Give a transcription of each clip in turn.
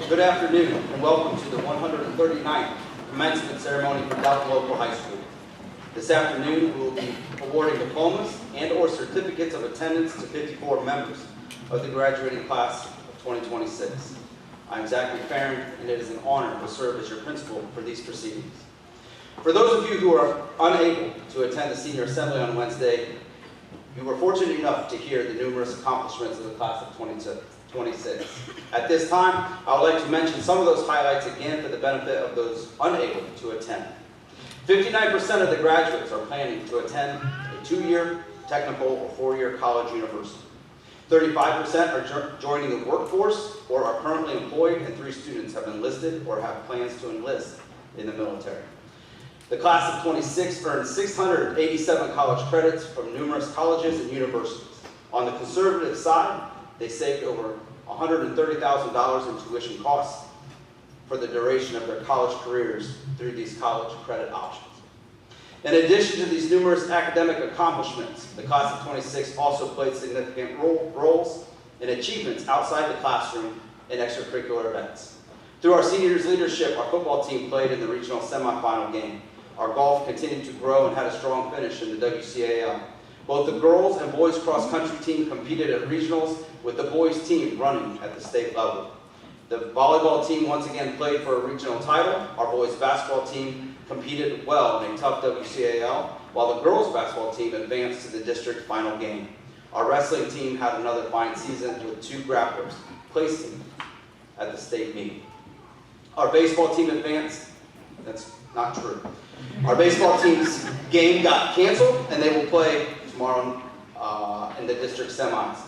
Good afternoon and welcome to the 139th commencement ceremony for Dalton Local High School. This afternoon we will be awarding diplomas and or certificates of attendance to 54 members of the graduating class of 2026. I'm Zachary Farron and it is an honor to serve as your principal for these proceedings. For those of you who are unable to attend the senior assembly on Wednesday, you were fortunate enough to hear the numerous accomplishments of the class of 26. At this time, I would like to mention some of those highlights again for the benefit of those unable to attend. 59% of the graduates are planning to attend a 2-year technical or 4-year college university. 35% are joining the workforce or are currently employed, and 3 students have enlisted or have plans to enlist in the military. The class of 26 earned 687 college credits from numerous colleges and universities. On the conservative side, they saved over $130,000 in tuition costs for the duration of their college careers through these college credit options. In addition to these numerous academic accomplishments, the class of 26 also played significant roles in achievements outside the classroom in extracurricular events. Through our seniors' leadership, our football team played in the regional semifinal game. Our golf continued to grow and had a strong finish in the WCAL. Both the girls and boys cross-country team competed at regionals, with the boys team running at the state level. The volleyball team once again played for a regional title. Our boys basketball team competed well in a tough WCAL, while the girls basketball team advanced to the district final game. Our wrestling team had another fine season with 2 grapplers placing at the state meet. Our baseball team advanced. That's not true. Our baseball team's game got canceled and they will play tomorrow in the district semis.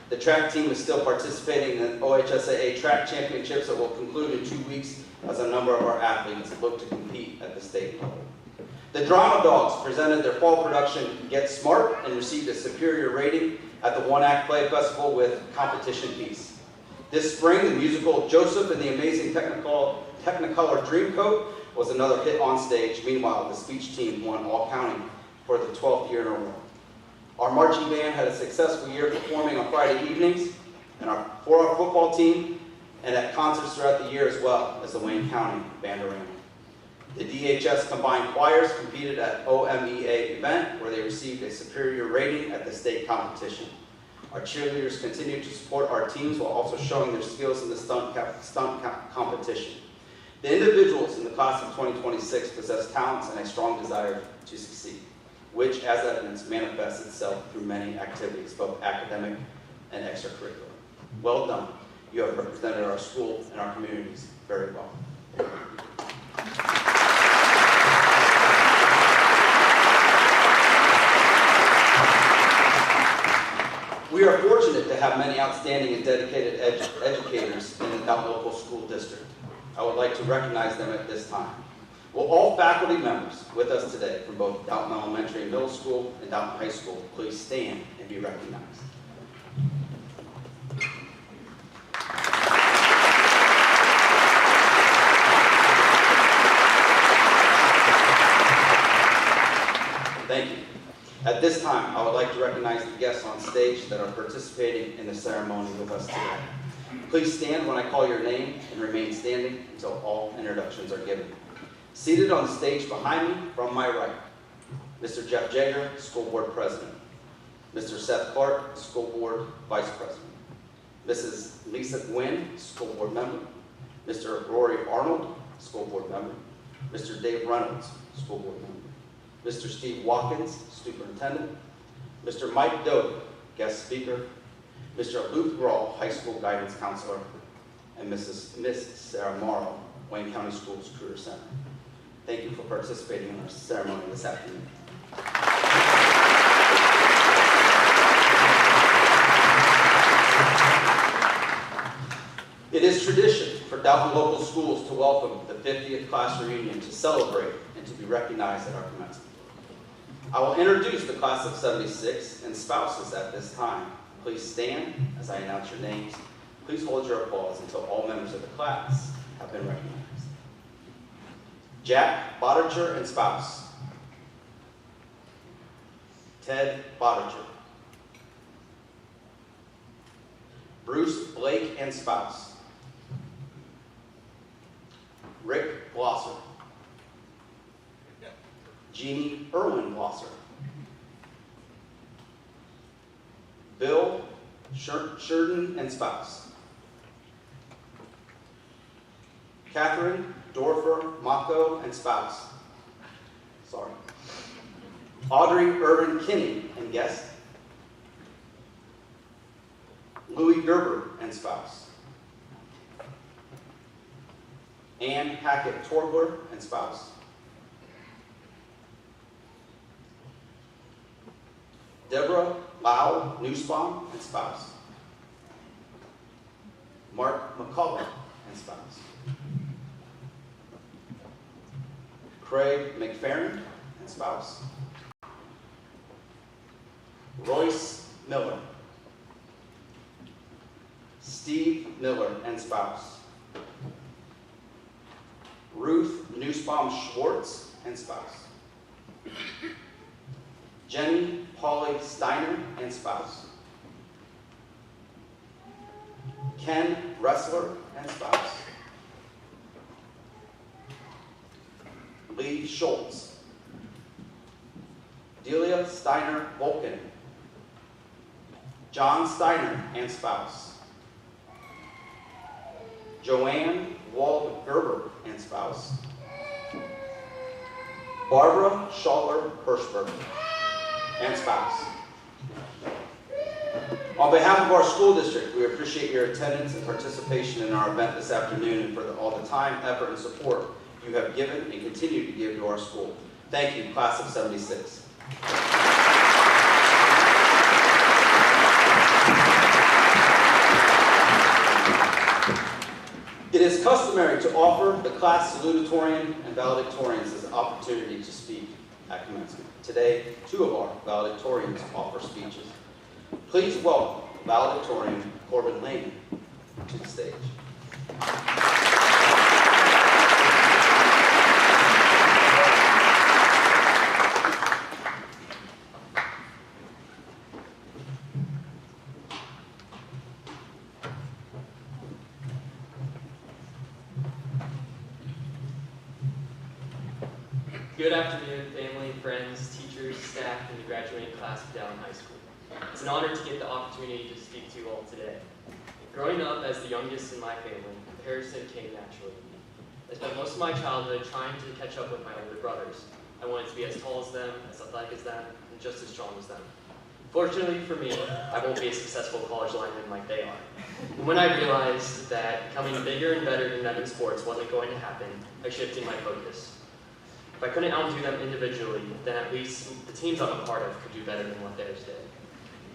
The track team is still participating in the OHSAA track championships that will conclude in 2 weeks as a number of our athletes look to compete at the state level. The Drama Dogs presented their fall production Get Smart and received a superior rating at the One Act Play Festival with Competition Piece. This spring, the musical Joseph and the Amazing Technicolor Dreamcoat was another hit on stage. Meanwhile, the speech team won all county for the 12th year in a row. Our marching band had a successful year performing on Friday evenings for our football team and at concerts throughout the year as well as the Wayne County Bandorama. The DHS combined choirs competed at OMEA event where they received a superior rating at the state competition. Our cheerleaders continue to support our teams while also showing their skills in the stunt competition. The individuals in the class of 2026 possess talents and a strong desire to succeed, which, as evidence, manifests itself through many activities, both academic and extracurricular. Well done. You have represented our school and our communities very well. We are fortunate to have many outstanding and dedicated educators in the Dalton Local School District. I would like to recognize them at this time. Will all faculty members with us today from both Dalton Elementary and Middle School and Dalton High School please stand and be recognized. Thank you. At this time, I would like to recognize the guests on stage that are participating in the ceremony with us today. Please stand when I call your name and remain standing until all introductions are given. Seated on the stage behind me, from my right, Mr. Jeff Jager, School Board President. Mr. Seth Clark, School Board Vice President. Mrs. Lisa Gwynn, School Board Member. Mr. Rory Arnold, School Board Member. Mr. Dave Reynolds, School Board Member. Mr. Steve Watkins, Superintendent. Mr. Mike Doty, Guest Speaker. Mr. Luke Grawl, High School Guidance Counselor. And Miss Sarah Morrow, Wayne County Schools Career Center. Thank you for participating in our ceremony this afternoon. It is tradition for Dalton Local Schools to welcome the 50th class reunion to celebrate and to be recognized at our commencement. I will introduce the class of 76 and spouses at this time. Please stand as I announce your names. Please hold your applause until all members of the class have been recognized. Jack Botiger and spouse. Ted Botiger. Bruce Blake and spouse. Rick Glosser. Jeannie Irwin Glosser. Bill Sheridan and spouse. Catherine Dorfer Mako and spouse. Sorry. Audrey Irvin Kinney and guest. Louis Gerber and spouse. Ann Hackett Torgler and spouse. Deborah Lau Nussbaum and spouse. Mark McCullough and spouse. Craig McFerrin and spouse. Royce Miller. Steve Miller and spouse. Ruth Nussbaum Schwartz and spouse. Jenny Polly Steiner and spouse. Ken Ressler and spouse. Lee Schultz. Delia Steiner Volken. John Steiner and spouse. Joanne Wald Gerber and spouse. Barbara Schaller Hirschberg and spouse. On behalf of our school district, we appreciate your attendance and participation in our event this afternoon and for all the time, effort, and support you have given and continue to give to our school. Thank you, class of '76. It is customary to offer the class salutatorian and valedictorians as an opportunity to speak at commencement. Today, two of our valedictorians offer speeches. Please welcome valedictorian Corbin Lane to the stage. Good afternoon, family, friends, teachers, staff, and the graduating class of Dowling High School. It's an honor to get the opportunity to speak to you all today. Growing up as the youngest in my family, comparison came naturally. I spent most of my childhood trying to catch up with my older brothers. I wanted to be as tall as them, as athletic as them, and just as strong as them. Fortunately for me, I won't be a successful college lineman like they are. And when I realized that becoming bigger and better than them in sports wasn't going to happen, I shifted my focus. If I couldn't outdo them individually, then at least the teams I'm a part of could do better than what theirs did.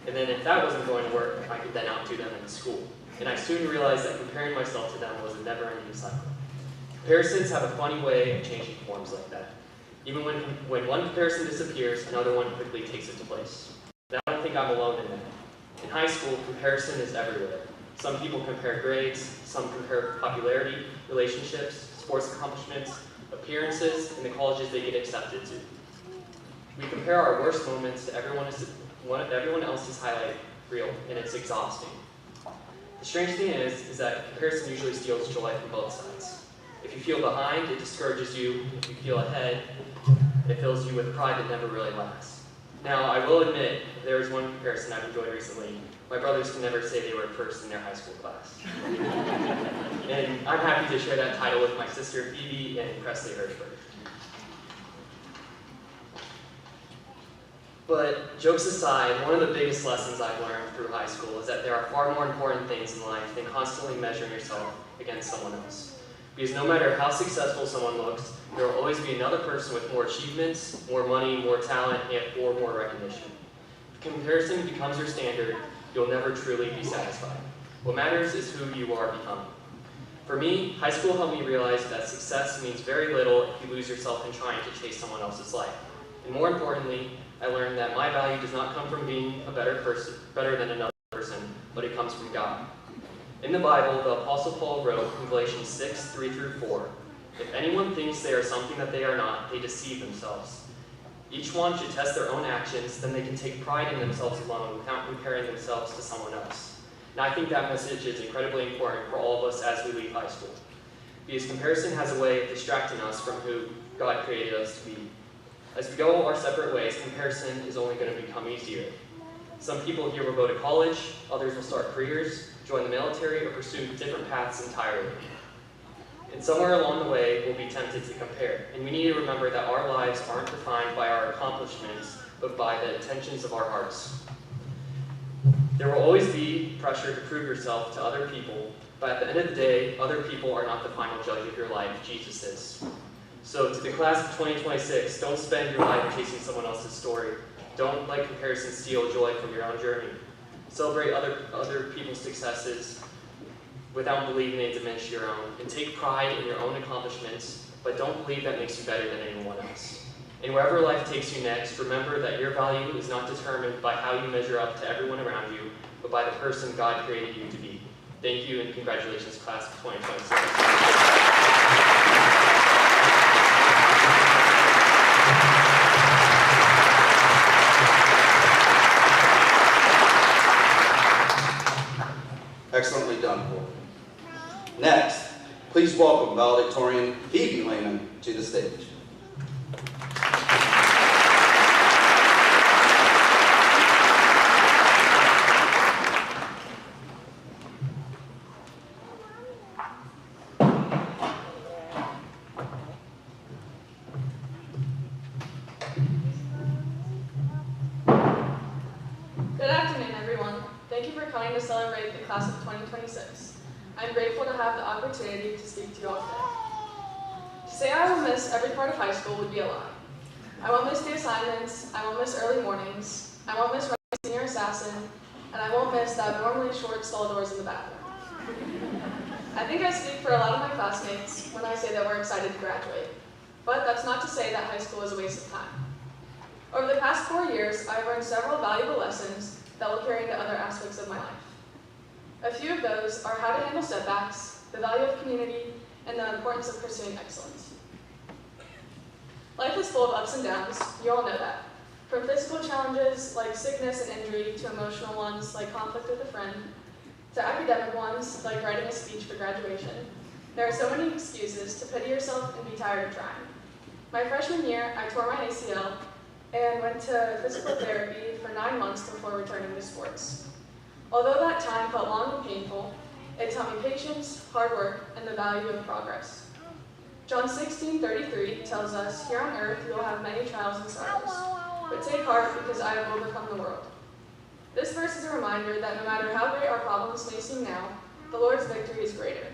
And then if that wasn't going to work, I could then outdo them in school. And I soon realized that comparing myself to them was a never-ending cycle. Comparisons have a funny way of changing forms like that. Even when one comparison disappears, another one quickly takes its place. And I don't think I'm alone in that. In high school, comparison is everywhere. Some people compare grades, some compare popularity, relationships, sports accomplishments, appearances, and the colleges they get accepted to. We compare our worst moments to everyone else's highlight reel, and it's exhausting. The strange thing is that comparison usually steals joy from both sides. If you feel behind, it discourages you. If you feel ahead, it fills you with pride that never really lasts. Now, I will admit, there is one comparison I've enjoyed recently. My brothers can never say they were first in their high school class. And I'm happy to share that title with my sister Phoebe and Presley Hirschberg. But jokes aside, one of the biggest lessons I've learned through high school is that there are far more important things in life than constantly measuring yourself against someone else. Because no matter how successful someone looks, there will always be another person with more achievements, more money, more talent, or more recognition. If comparison becomes your standard, you'll never truly be satisfied. What matters is who you are becoming. For me, high school helped me realize that success means very little if you lose yourself in trying to chase someone else's life. And more importantly, I learned that my value does not come from being a better than another person, but it comes from God. In the Bible, the Apostle Paul wrote in Galatians 6:3-4, "If anyone thinks they are something that they are not, they deceive themselves. Each one should test their own actions, then they can take pride in themselves alone without comparing themselves to someone else." Now, I think that message is incredibly important for all of us as we leave high school. because comparison has a way of distracting us from who God created us to be. As we go our separate ways, comparison is only going to become easier. Some people here will go to college, others will start careers, join the military, or pursue different paths entirely. And somewhere along the way, we'll be tempted to compare. And we need to remember that our lives aren't defined by our accomplishments, but by the intentions of our hearts. There will always be pressure to prove yourself to other people, but at the end of the day, other people are not the final judge of your life, Jesus is. So to the class of 2026, don't spend your life chasing someone else's story. Don't let comparison steal joy from your own journey. Celebrate other people's successes without believing they diminish your own. And take pride in your own accomplishments, but don't believe that makes you better than anyone else. And wherever life takes you next, remember that your value is not determined by how you measure up to everyone around you, but by the person God created you to be. Thank you, and congratulations, class of 2026. Excellently done, Paul. Next, please welcome valedictorian Phoebe Lehman to the stage. Good afternoon, everyone. Thank you for coming to celebrate the class of 2026. I'm grateful to have the opportunity to speak to you all today. To say I will miss every part of high school would be a lie. I won't miss the assignments, I won't miss early mornings, I won't miss running senior assassin, and I won't miss the abnormally short stall doors in the bathroom. I think I speak for a lot of my classmates when I say that we're excited to graduate. But that's not to say that high school is a waste of time. Over the past 4 years, I've learned several valuable lessons that will carry into other aspects of my life. A few of those are how to handle setbacks, the value of community, and the importance of pursuing excellence. Life is full of ups and downs, you all know that. From physical challenges like sickness and injury to emotional ones like conflict with a friend, to academic ones like writing a speech for graduation. There are so many excuses to pity yourself and be tired of trying. My freshman year, I tore my ACL and went to physical therapy for 9 months before returning to sports. Although that time felt long and painful, it taught me patience, hard work, and the value of progress. John 16:33 tells us, "Here on earth you will have many trials and sorrows, but take heart because I have overcome the world." This verse is a reminder that no matter how great our problems may seem now, the Lord's victory is greater.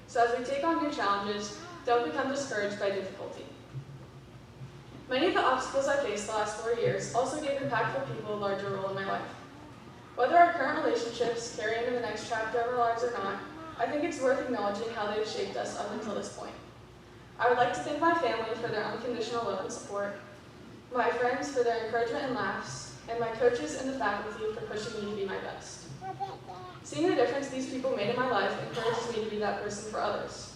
So as we take on new challenges, don't become discouraged by difficulty. Many of the obstacles I faced the last 4 years also gave impactful people a larger role in my life. Whether our current relationships carry into the next chapter of our lives or not, I think it's worth acknowledging how they've shaped us up until this point. I would like to thank my family for their unconditional love and support, my friends for their encouragement and laughs, and my coaches and the faculty for pushing me to be my best. Seeing the difference these people made in my life encourages me to be that person for others.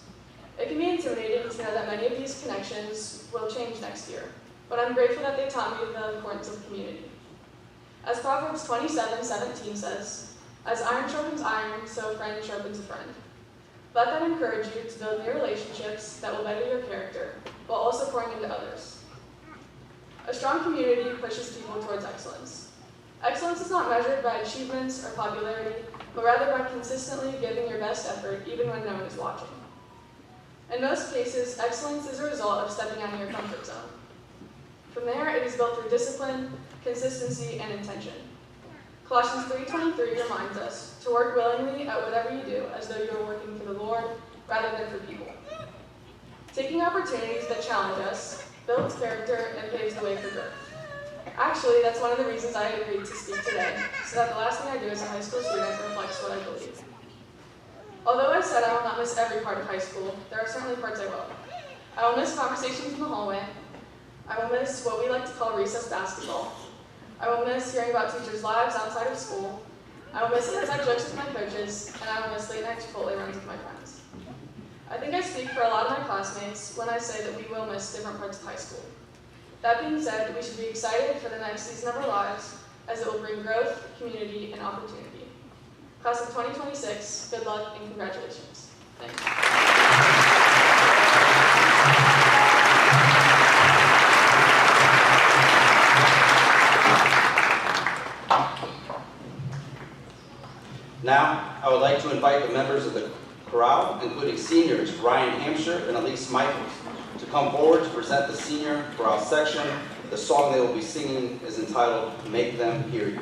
It can be intimidating to know that many of these connections will change next year, but I'm grateful that they taught me the importance of community. As Proverbs 27:17 says, "As iron sharpens iron, so a friend sharpens a friend." Let that encourage you to build new relationships that will better your character, while also pouring into others. A strong community pushes people towards excellence. Excellence is not measured by achievements or popularity, but rather by consistently giving your best effort even when no one is watching. In most cases, excellence is a result of stepping out of your comfort zone. From there, it is built through discipline, consistency, and intention. Colossians 3:23 reminds us to work willingly at whatever you do as though you are working for the Lord rather than for people. Taking opportunities that challenge us builds character and paves the way for growth. Actually, that's one of the reasons I agreed to speak today, so that the last thing I do as a high school student reflects what I believe. Although I said I will not miss every part of high school, there are certainly parts I will. I will miss conversations in the hallway. I will miss what we like to call recess basketball. I will miss hearing about teachers' lives outside of school. I will miss inside jokes with my coaches, and I will miss late night Chipotle runs with my friends. I think I speak for a lot of my classmates when I say that we will miss different parts of high school. That being said, we should be excited for the next season of our lives, as it will bring growth, community, and opportunity. Class of 2026, good luck and congratulations. Thank you. chorale, including seniors Ryan Hampshire and Elise Michaels, to come forward to present the senior chorale section. The song they will be singing is entitled "Make Them Hear You."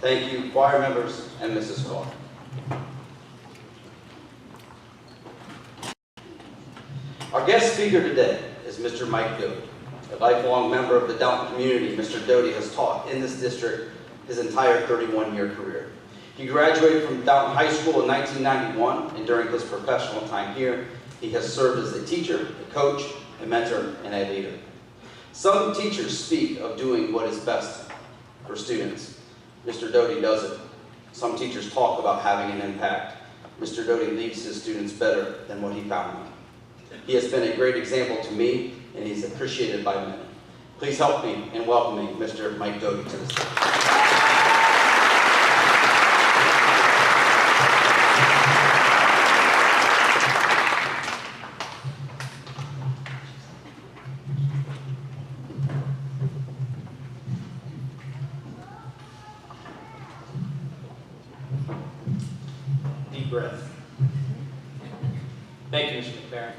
Thank you, choir members and Mrs. Clark. Our guest speaker today is Mr. Mike Doty. A lifelong member of the Downton community, Mr. Doty has taught in this district his entire 31-year career. He graduated from Downton High School in 1991, and during his professional time here, he has served as a teacher, a coach, a mentor, and a leader. Some teachers speak of doing what is best for students. Mr. Doty does it. Some teachers talk about having an impact. Mr. Doty leaves his students better than what he found them. He has been a great example to me, and he's appreciated by many. Please help me in welcoming Mr. Mike Doty to the stage. Deep breath. Thank you, Mr. McFerrin.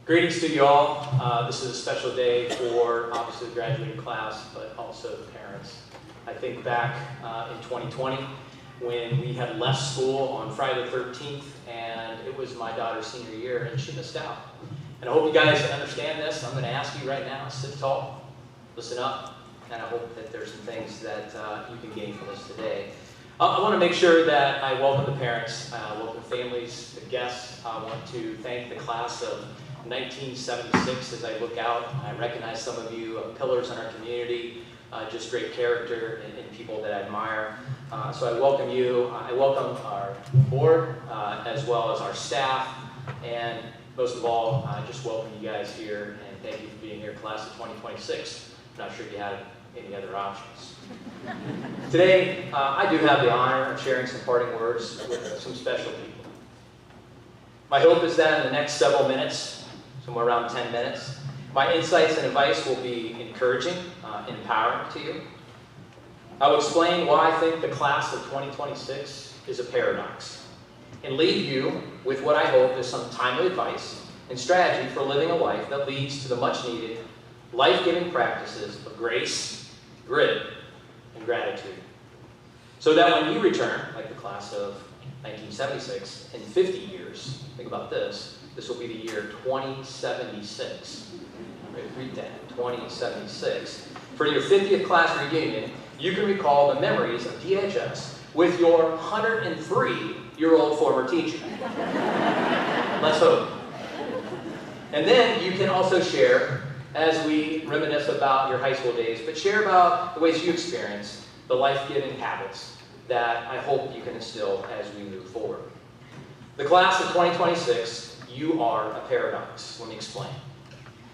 Greetings to you all. This is a special day for obviously the graduating class, but also the parents. I think back in 2020 when we had left school on Friday the 13th, and it was my daughter's senior year, and she missed out. And I hope you guys understand this. I'm going to ask you right now, sit tall, listen up, and I hope that there's some things that you can gain from this today. I want to make sure that I welcome the parents, welcome families, the guests. I want to thank the class of 1976. As I look out, I recognize some of you pillars in our community, just great character and people that I admire. So I welcome you. I welcome our board as well as our staff, and most of all, I just welcome you guys here and thank you for being here, class of 2026. I'm not sure if you had any other options. Today, I do have the honor of sharing some parting words with some special people. My hope is that in the next several minutes, somewhere around 10 minutes, my insights and advice will be encouraging, empowering to you. I will explain why I think the class of 2026 is a paradox, and leave you with what I hope is some timely advice and strategy for living a life that leads to the much-needed, life-giving practices of grace, grit, and gratitude. So that when you return, like the class of 1976, in 50 years, think about this, this will be the year 2076. Read that, 2076. For your 50th class reunion, you can recall the memories of DHS with your 103-year-old former teacher. Let's hope. And then you can also share, as we reminisce about your high school days, but share about the ways you experienced the life-giving habits that I hope you can instill as we move forward. The class of 2026, you are a paradox. Let me explain.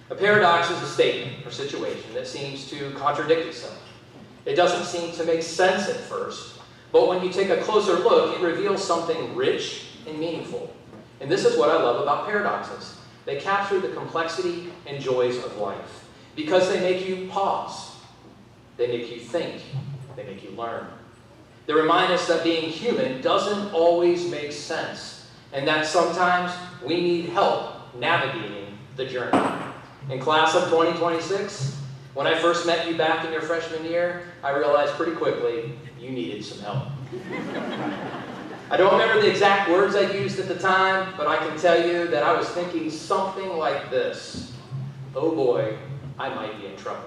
A paradox is a statement or situation that seems to contradict itself. It doesn't seem to make sense at first, but when you take a closer look, it reveals something rich and meaningful. And this is what I love about paradoxes. They capture the complexity and joys of life because they make you pause. They make you think. They make you learn. They remind us that being human doesn't always make sense, and that sometimes we need help navigating the journey. In class of 2026, when I first met you back in your freshman year, I realized pretty quickly you needed some help. I don't remember the exact words I used at the time, but I can tell you that I was thinking something like this: oh boy, I might be in trouble.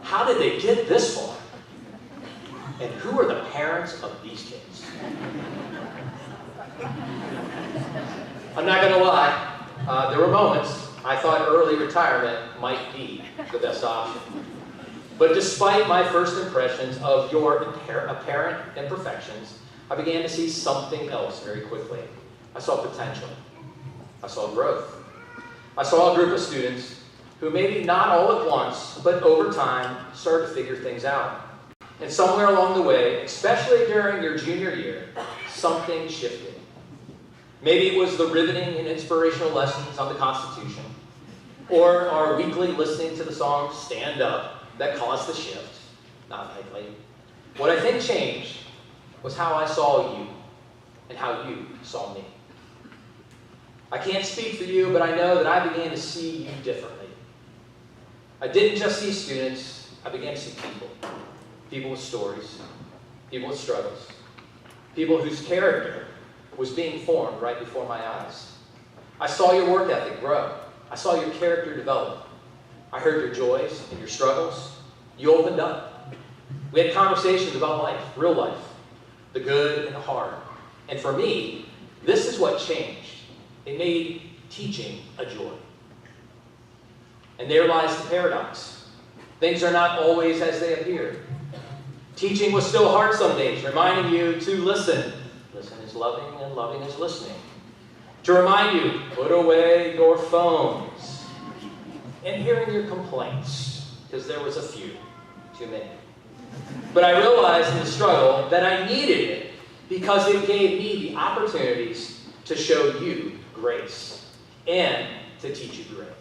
How did they get this far? And who are the parents of these kids? I'm not going to lie, there were moments I thought early retirement might be the best option. But despite my first impressions of your apparent imperfections, I began to see something else very quickly. I saw potential. I saw growth. I saw a group of students who maybe not all at once, but over time, started to figure things out. And somewhere along the way, especially during your junior year, something shifted. Maybe it was the riveting and inspirational lessons on the Constitution, or our weekly listening to the song Stand Up that caused the shift. Not likely. What I think changed was how I saw you and how you saw me. I can't speak for you, but I know that I began to see you differently. I didn't just see students, I began to see people. People with stories, people with struggles, people whose character was being formed right before my eyes. I saw your work ethic grow. I saw your character develop. I heard your joys and your struggles. You opened up. We had conversations about life, real life, the good and the hard. And for me, this is what changed. It made teaching a joy. And there lies the paradox. Things are not always as they appear. Teaching was still hard some days, reminding you to listen. Listen is loving, and loving is listening. To remind you, put away your phones. And hearing your complaints, because there was a few, too many. But I realized in the struggle that I needed it because it gave me the opportunities to show you grace and to teach you grit.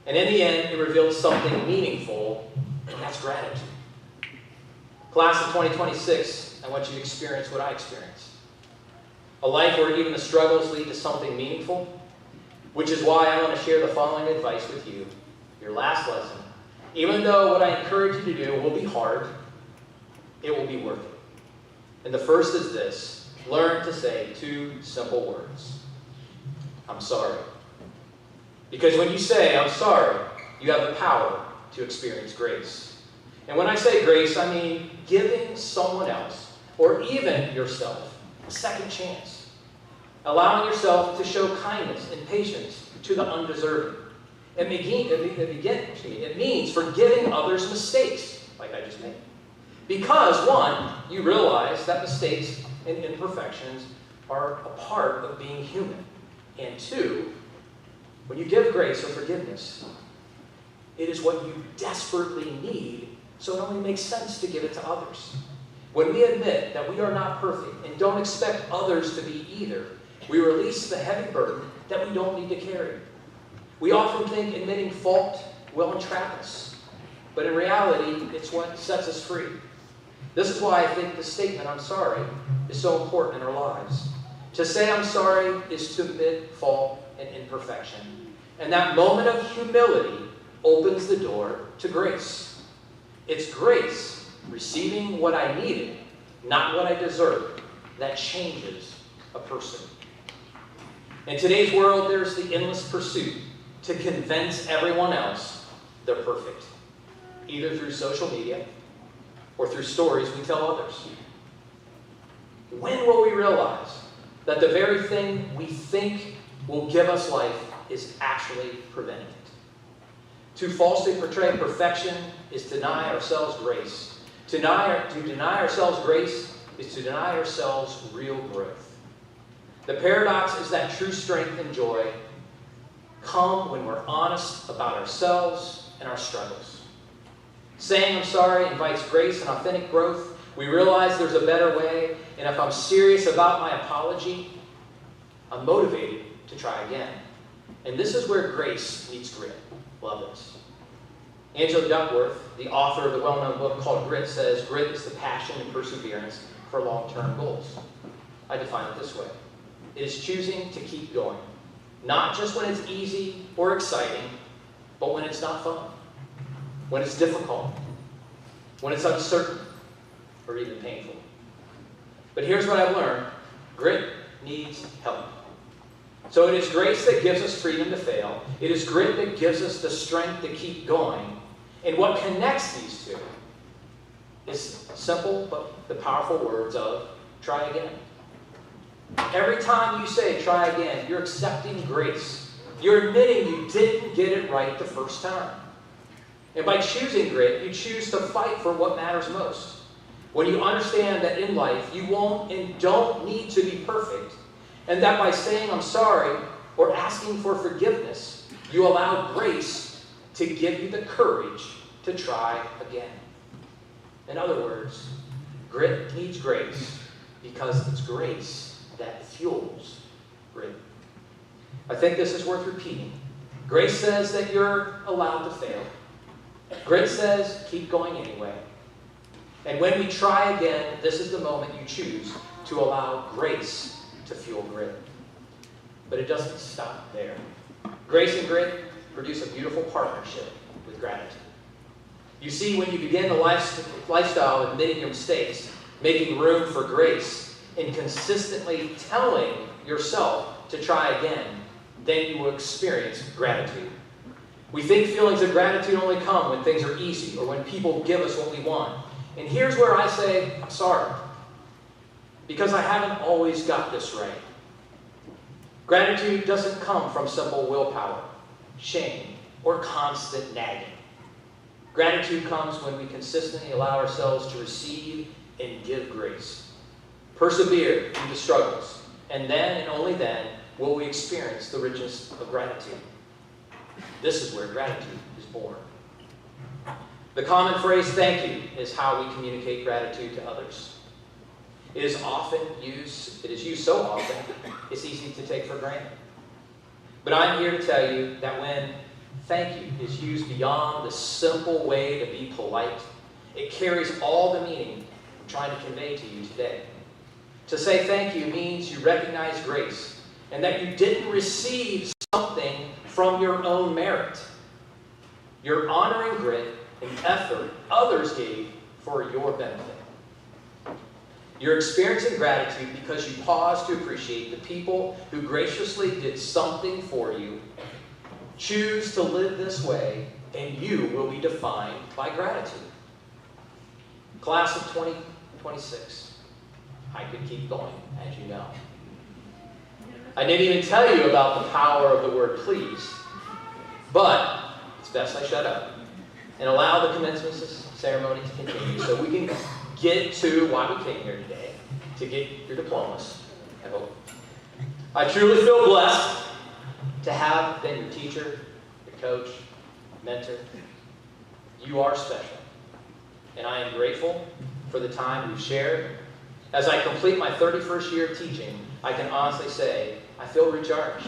And in the end, it revealed something meaningful, and that's gratitude. Class of 2026, I want you to experience what I experienced. A life where even the struggles lead to something meaningful, Which is why I want to share the following advice with you, your last lesson. Even though what I encourage you to do will be hard, it will be worth it. And the first is this: learn to say 2 simple words. I'm sorry. Because when you say, I'm sorry, you have the power to experience grace. And when I say grace, I mean giving someone else, or even yourself, a second chance. Allowing yourself to show kindness and patience to the undeserving. It means forgiving others' mistakes, like I just made. Because, 1, you realize that mistakes and imperfections are a part of being human. And 2, when you give grace or forgiveness, it is what you desperately need, so it only makes sense to give it to others. When we admit that we are not perfect and don't expect others to be either, we release the heavy burden that we don't need to carry. We often think admitting fault will entrap us, but in reality, it's what sets us free. This is why I think the statement, I'm sorry, is so important in our lives. To say I'm sorry is to admit fault and imperfection. And that moment of humility opens the door to grace. It's grace, receiving what I needed, not what I deserved, that changes a person. In today's world, there's the endless pursuit to convince everyone else they're perfect, either through social media or through stories we tell others. When will we realize that the very thing we think will give us life is actually preventing it? To falsely portray perfection is to deny ourselves grace. To deny ourselves grace is to deny ourselves real growth. The paradox is that true strength and joy come when we're honest about ourselves and our struggles. Saying I'm sorry invites grace and authentic growth. We realize there's a better way, and if I'm serious about my apology, I'm motivated to try again. And this is where grace meets grit. Love this. Angela Duckworth, the author of the well-known book called Grit, says, grit is the passion and perseverance for long-term goals. I define it this way. It is choosing to keep going. Not just when it's easy or exciting, but when it's not fun, when it's difficult, when it's uncertain, or even painful. But here's what I've learned. Grit needs help. So it is grace that gives us freedom to fail. It is grit that gives us the strength to keep going. And what connects these two is simple but the powerful words of try again. Every time you say try again, you're accepting grace. You're admitting you didn't get it right the first time. And by choosing grit, you choose to fight for what matters most. When you understand that in life you won't and don't need to be perfect, and that by saying I'm sorry or asking for forgiveness, you allow grace to give you the courage to try again. In other words, grit needs grace because it's grace that fuels grit. I think this is worth repeating. Grace says that you're allowed to fail. Grit says keep going anyway. And when we try again, this is the moment you choose to allow grace to fuel grit. But it doesn't stop there. Grace and grit produce a beautiful partnership with gratitude. You see, when you begin the lifestyle of admitting your mistakes, making room for grace, and consistently telling yourself to try again, then you will experience gratitude. We think feelings of gratitude only come when things are easy or when people give us what we want. And here's where I say, I'm sorry, because I haven't always got this right. Gratitude doesn't come from simple willpower, shame, or constant nagging. Gratitude comes when we consistently allow ourselves to receive and give grace. Persevere through the struggles, and then and only then will we experience the richness of gratitude. This is where gratitude is born. The common phrase, thank you, is how we communicate gratitude to others. It is used so often, it's easy to take for granted. But I'm here to tell you that when thank you is used beyond the simple way to be polite, it carries all the meaning I'm trying to convey to you today. To say thank you means you recognize grace, and that you didn't receive something from your own merit. You're honoring grit and effort others gave for your benefit. You're experiencing gratitude because you pause to appreciate the people who graciously did something for you. Choose to live this way, and you will be defined by gratitude. Class of 2026. I could keep going, as you know. I didn't even tell you about the power of the word please, but it's best I shut up and allow the commencement ceremony to continue so we can get to why we came here today, to get your diplomas, I hope. I truly feel blessed to have been your teacher, your coach, mentor. You are special, and I am grateful for the time we've shared. As I complete my 31st year of teaching, I can honestly say I feel recharged.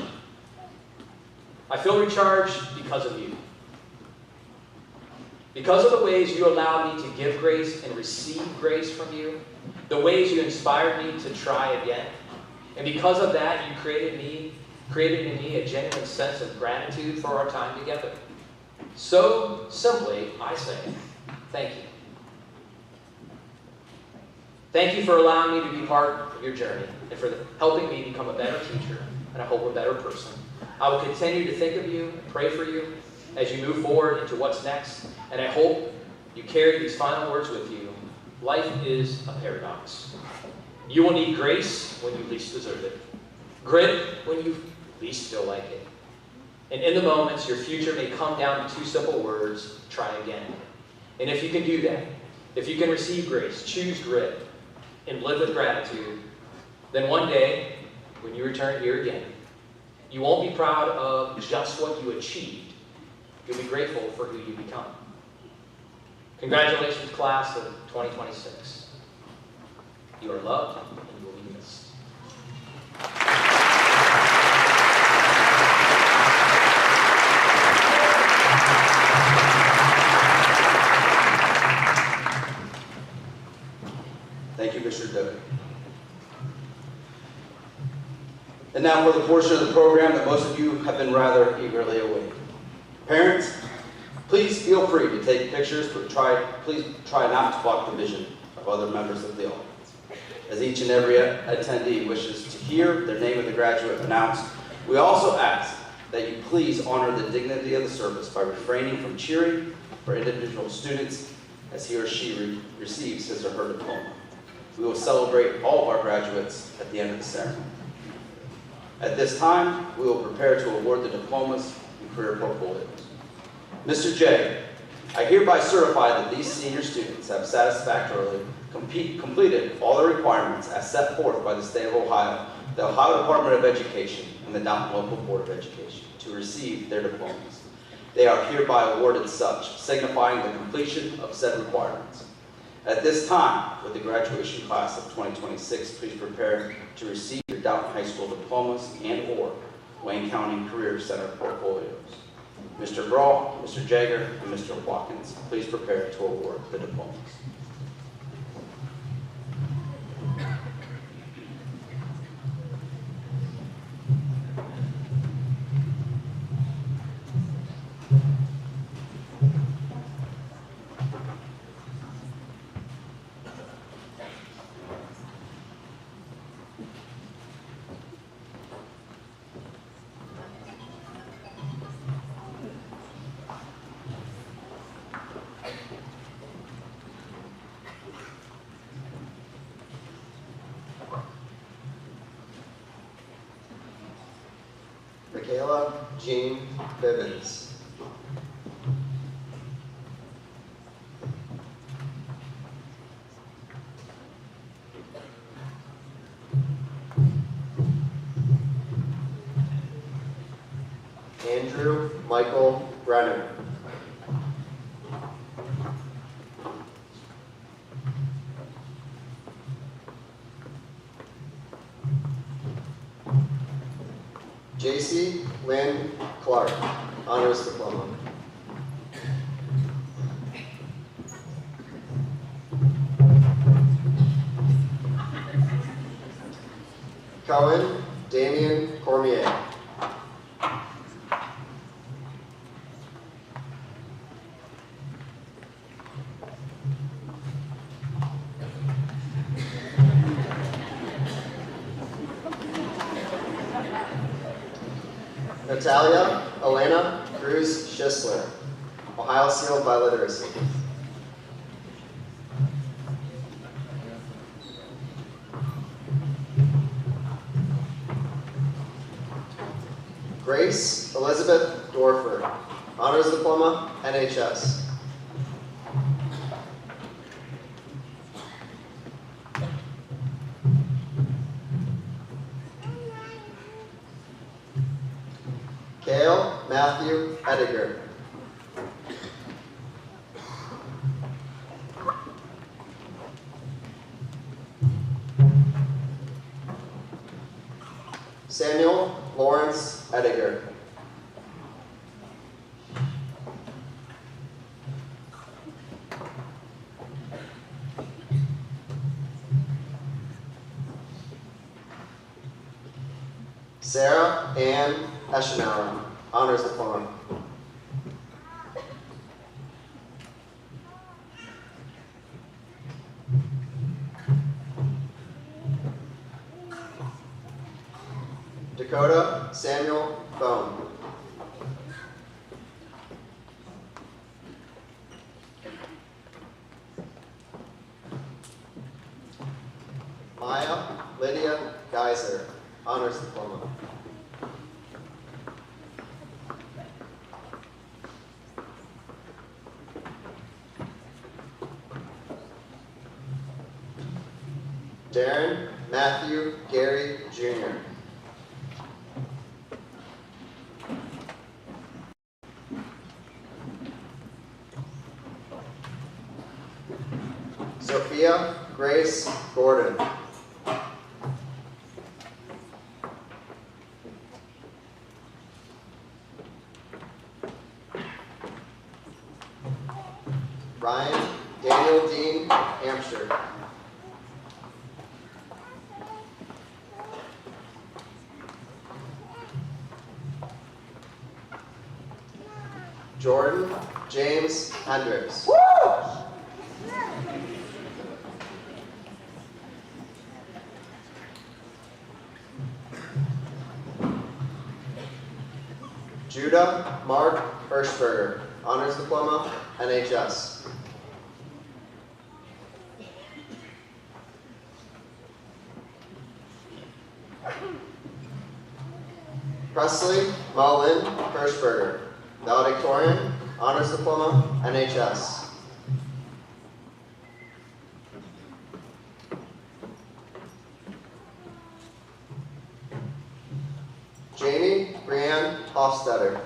I feel recharged because of you. Because of the ways you allowed me to give grace and receive grace from you, the ways you inspired me to try again, and because of that, you created in me a genuine sense of gratitude for our time together. So simply, I say, thank you. Thank you for allowing me to be part of your journey and for helping me become a better teacher and I hope a better person. I will continue to think of you and pray for you as you move forward into what's next, and I hope you carry these final words with you. Life is a paradox. You will need grace when you least deserve it, grit when you least feel like it. And in the moments, your future may come down to two simple words: try again. And if you can do that, if you can receive grace, choose grit, and live with gratitude, then one day, when you return here again, you won't be proud of just what you achieved. You'll be grateful for who you become. Congratulations, class of 2026. You are loved and you will be missed. Thank you, Mr. Doty. And now for the portion of the program that most of you have been rather eagerly awaiting. Parents, please feel free to take pictures, but please try not to block the vision of other members of the audience. As each and every attendee wishes to hear their name of the graduate announced, we also ask that you please honor the dignity of the service by refraining from cheering for individual students as he or she receives his or her diploma. We will celebrate all of our graduates at the end of the ceremony. At this time, we will prepare to award the diplomas and career portfolios. Mr. J, I hereby certify that these senior students have satisfactorily completed all the requirements as set forth by the State of Ohio, the Ohio Department of Education, and the Downton Local Board of Education to receive their diplomas. They are hereby awarded such, signifying the completion of said requirements. At this time, with the graduation class of 2026, please prepare to receive your Downton High School diplomas and/or Wayne County Career Center portfolios. Mr. Brawl, Mr. Jagger, and Mr. Watkins, please prepare to award the diplomas. Michaela Jean Bivens. Andrew Michael Brenner. JC Lynn Clark, Honors Diploma. Cohen Damian Cormier. Natalia Elena Cruz Schisler, Ohio Sealed by Literacy. Grace Elizabeth Dorfer, Honors Diploma, NHS. Cale Matthew Ediger. Samuel Lawrence Ediger. Sarah Ann Eschenauer, Honors Diploma. Dakota Samuel Bone. Maya Lydia Geyser, Honors Diploma. Darren Matthew Gary Jr. Sophia Grace Gordon. Ryan Daniel Dean Hampshire. Jordan James Hendricks. Judah Mark Hirschberger, Honors Diploma, NHS. Presley Mullen Hirschberger, valedictorian, Honors Diploma, NHS. Jamie Brianne Hofstetter.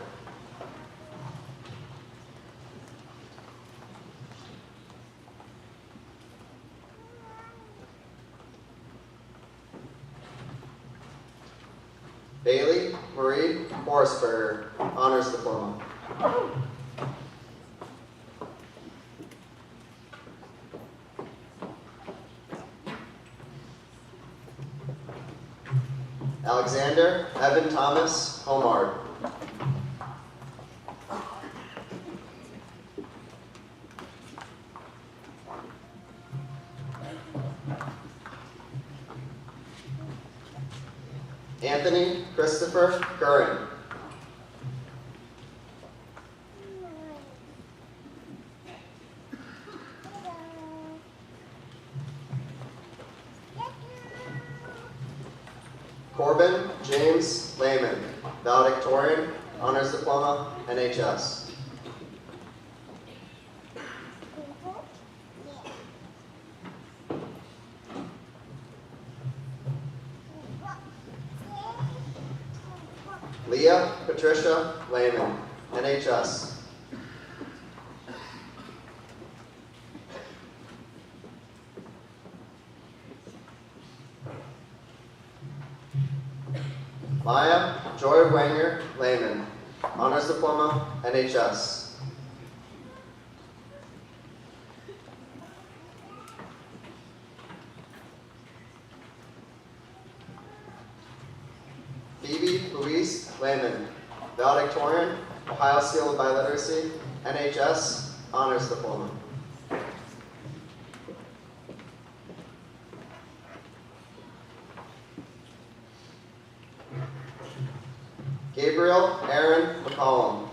Bailey Marie Horsberger, Honors Diploma. Alexander Evan Thomas Homard. Anthony Christopher Curran. Corbin James Lehman, valedictorian, Honors Diploma, NHS. Leah Patricia Lehman, NHS. Maya Joy Wenger Lehman, Honors Diploma, NHS. Phoebe Louise Lehman, valedictorian, Ohio Sealed by Literacy, NHS, Honors Diploma. Gabriel Aaron McCollum.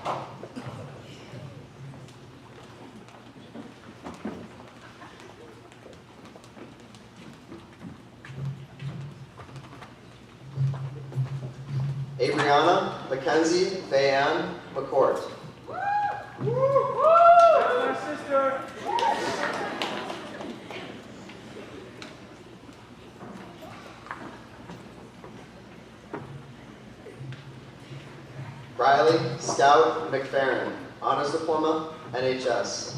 Abriana Mackenzie Bayan McCourt. Riley Scout McFerrin, Honors Diploma, NHS.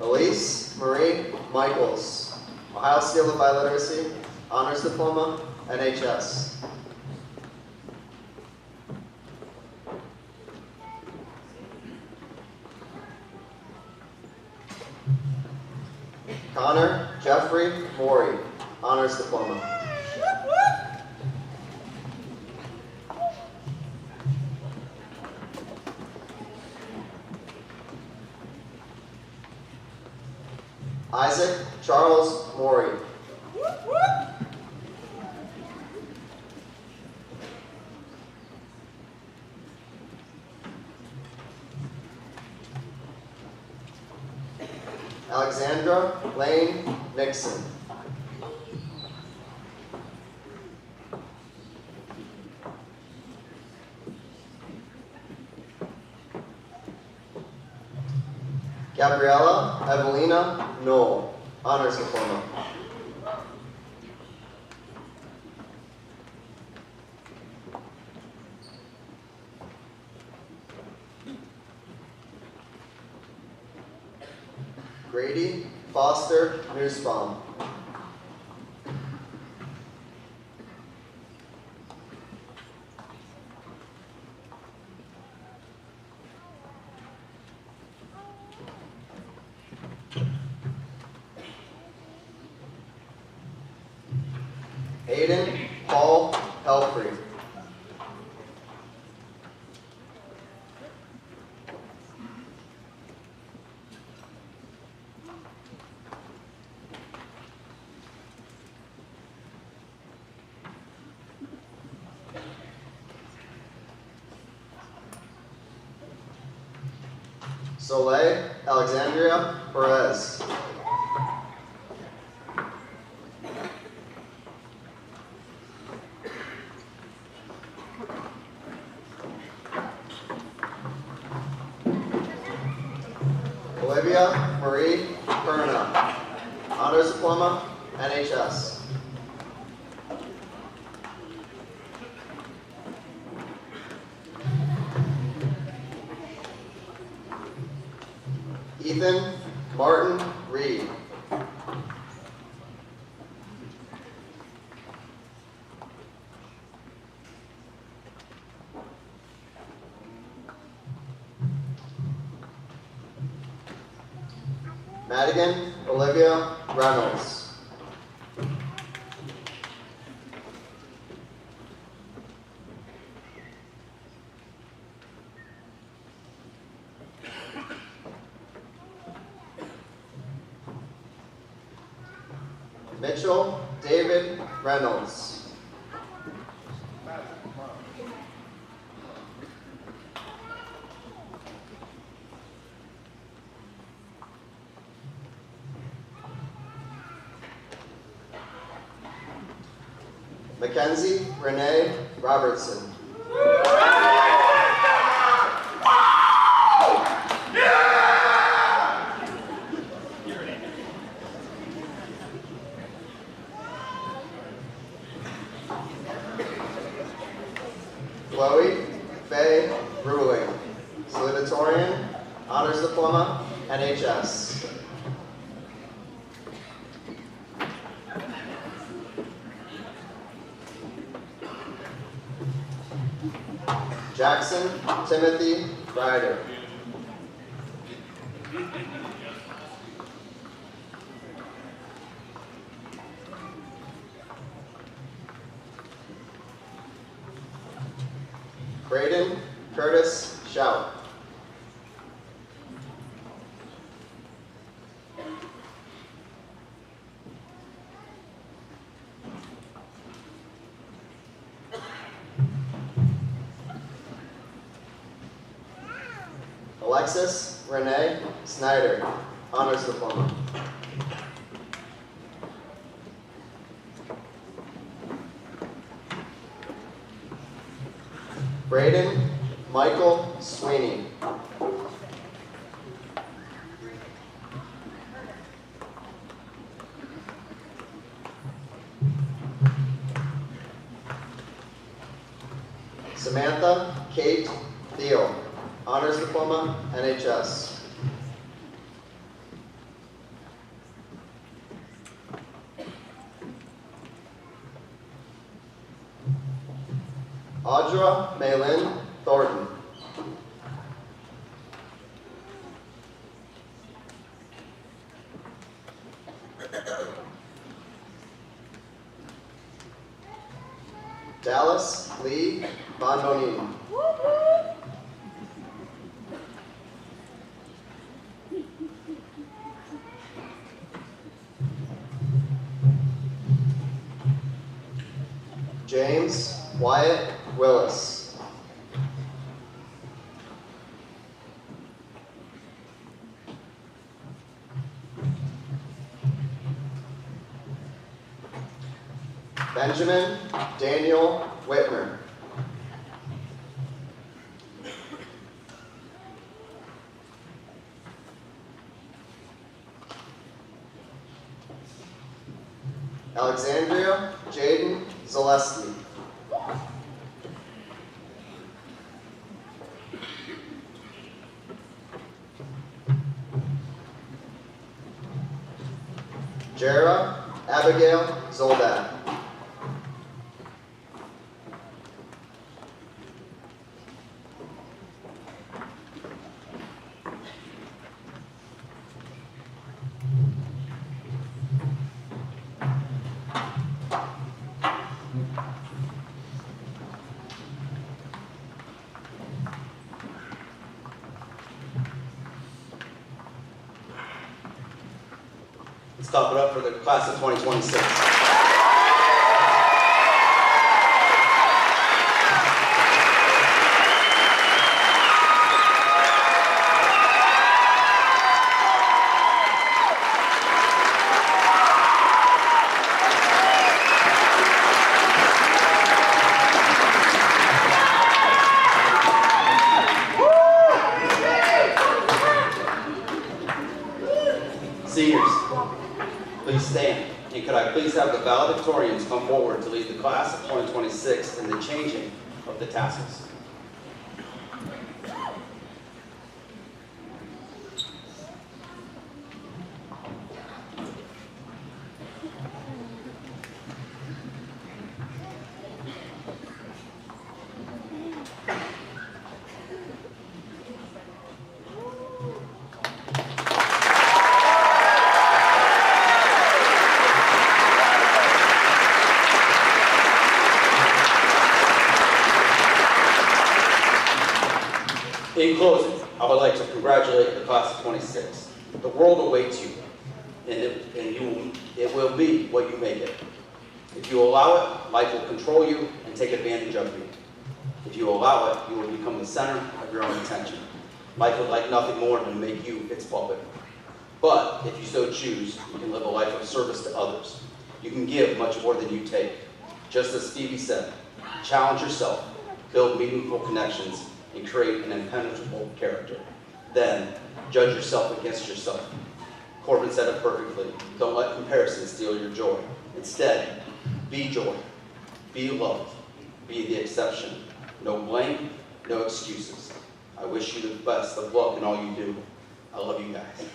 Elise Marie Michaels, Ohio Seal of Biliteracy, Honors Diploma, NHS. Connor Jeffrey Morey, Honors Diploma. Isaac Charles Morey. Alexandra Lane Nixon. Gabriella Evelina Knoll, Honors Diploma. Grady Foster Nussbaum. Aiden Paul Helfrey. Soleil Alexandria Perez. Olivia Marie Perna, Honors Diploma, NHS. Ethan Martin Reed. Madigan Olivia Reynolds. Mitchell David Reynolds. Mackenzie Renee Robertson. Chloe Faye Ruling, salutatorian, Honors Diploma, NHS. Jackson Timothy Ryder. Braden Curtis Shout. Alexis Renee Snyder, honors diploma. Braden Michael Sweeney. Samantha Kate Thiel, honors diploma, NHS. Audra Maylin Thornton. Dallas Lee Von Bonin. James Wyatt Willis. Benjamin Daniel Whitmer. Alexandria Jaden Zaleski. Jara Abigail Zoldak. Let's clap it up for the class of 2026. Seniors, please stand. And could I please have the valedictorians come forward to lead the class of 2026 in the changing of the tassels. In closing, I would like to congratulate the class of 26. The world awaits you, and it will be what you make it. If you allow it, life will control you and take advantage of you. If you allow it, you will become the center of your own attention. Life would like nothing more than make you its puppet. But if you so choose, you can live a life of service to others. You can give much more than you take. Just as Stevie said, challenge yourself, build meaningful connections, and create an impenetrable character. Then, judge yourself against yourself. Corbin said it perfectly. Don't let comparison steal your joy. Instead, be joy, be love, be the exception. No blame, no excuses. I wish you the best of luck in all you do. I love you guys.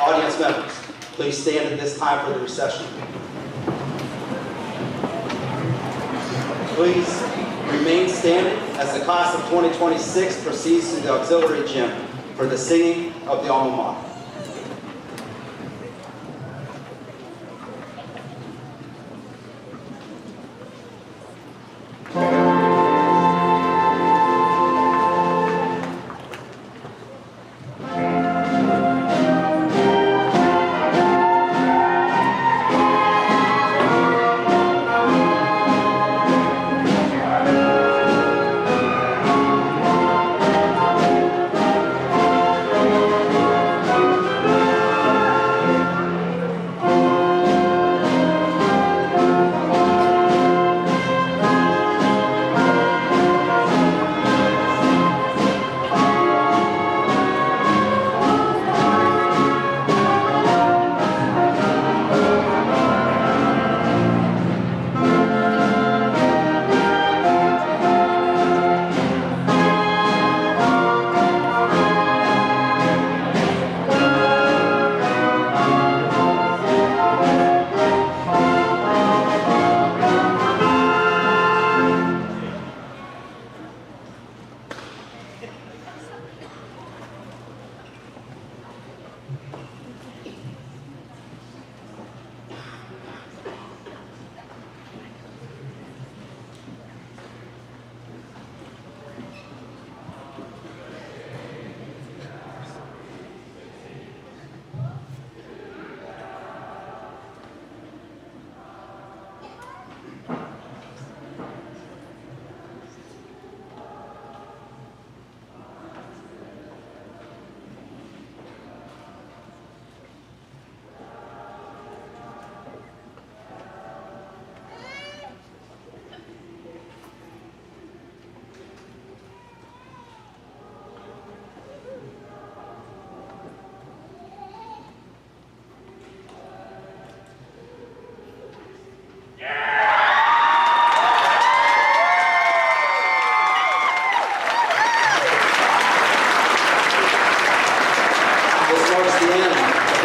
Audience members, please stand at this time for the recession. Please remain standing as the class of 2026 proceeds to the auxiliary gym for the singing of the alma mater.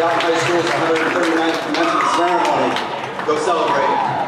Dalton High School's 139th commencement ceremony. Go celebrate.